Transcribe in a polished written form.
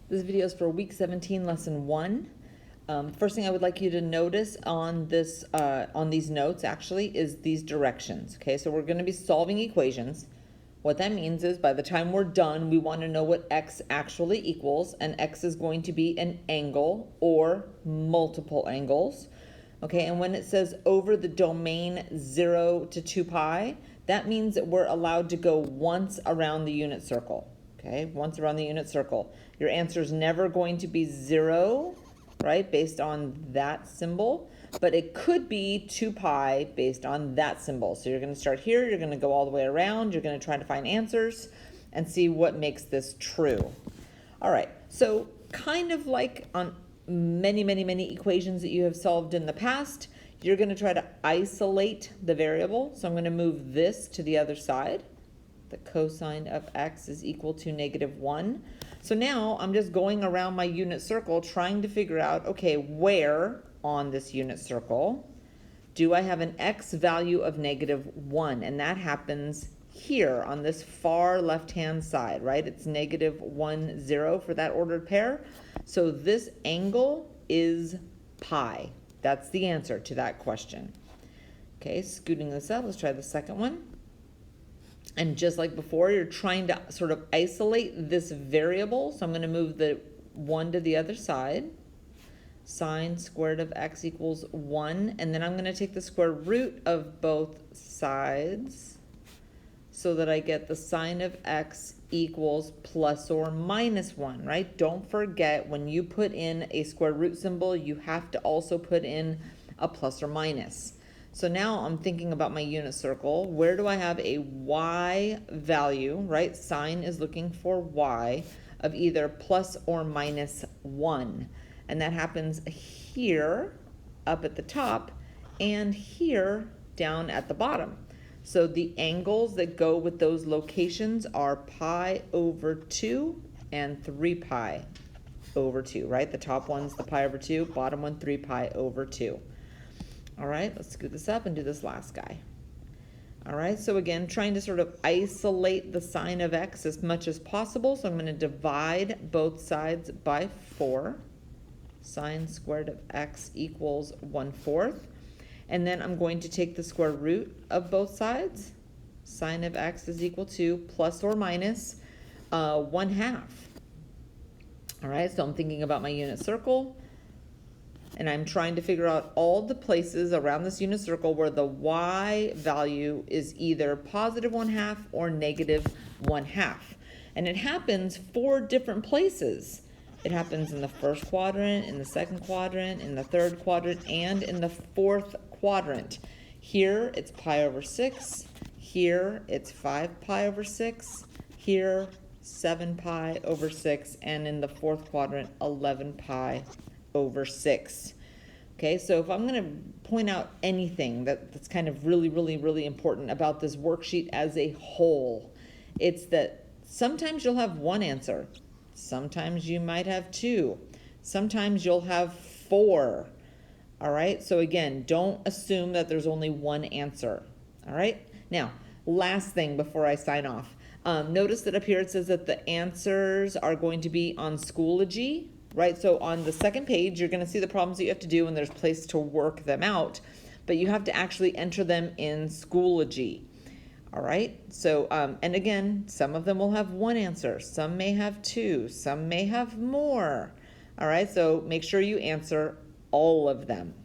This video is for week 17, lesson 1. First thing I would like you to notice on this, on these notes actually, is these directions. Okay, so we're going to be solving equations. What that means is by the time we're done, we want to know what x actually equals, and x is going to be an angle or multiple angles. Okay, and when it says over the domain 0 to 2 pi, that means that we're allowed to go once around the unit circle. Okay, once around the unit circle. Your answer is never going to be 0, right, based on that symbol, but it could be 2 pi based on that symbol. So you're going to start here, you're going to go all the way around, you're going to try to find answers and see what makes this true. All right, so kind of like on many equations that you have solved in the past, you're going to try to isolate the variable. So I'm going to move this to the other side. The cosine of x is equal to -1. So now I'm just going around my unit circle trying to figure out, okay, where on this unit circle do I have an x value of -1? And that happens here on this far left-hand side, right? It's -1, 0 for that ordered pair. So this angle is pi. That's the answer to that question. Okay, scooting this up, let's try the second one. And just like before, you're trying to sort of isolate this variable. So I'm going to move the 1 to the other side. Sine squared of x equals 1. And then I'm going to take the square root of both sides so that I get the sine of x equals plus or minus 1, right? Don't forget, when you put in a square root symbol, you have to also put in a plus or minus. So now I'm thinking about my unit circle. Where do I have a y value, right? Sine is looking for y of either plus or minus 1. And that happens here up at the top and here down at the bottom. So the angles that go with those locations are pi over 2 and 3 pi over 2, right? The top one's the pi over 2, bottom one 3 pi over 2. All right, let's scoot this up and do this last guy. All right, so again, trying to sort of isolate the sine of x as much as possible. So I'm going to divide both sides by 4. Sine squared of x equals 1/4. And then I'm going to take the square root of both sides. Sine of x is equal to plus or minus 1/2. All right, so I'm thinking about my unit circle. And I'm trying to figure out all the places around this unit circle where the y value is either positive 1/2 or negative 1/2. And it happens 4 different places. It happens in the first quadrant, in the second quadrant, in the third quadrant, and in the fourth quadrant. Here it's pi over 6. Here it's 5 pi over 6. Here 7 pi over 6. And in the fourth quadrant, 11 pi over 6. Okay, so if I'm going to point out anything that's kind of really important about this worksheet as a whole, it's that sometimes you'll have one answer. Sometimes you might have 2. Sometimes you'll have 4. All right, so again, don't assume that there's only one answer. All right, now, last thing before I sign off. Notice that up here it says that the answers are going to be on Schoology. Right, so on the second page, you're going to see the problems that you have to do, and there's a place to work them out, but you have to actually enter them in Schoology. All right, so, and again, some of them will have one answer, some may have 2, some may have more. All right, so make sure you answer all of them.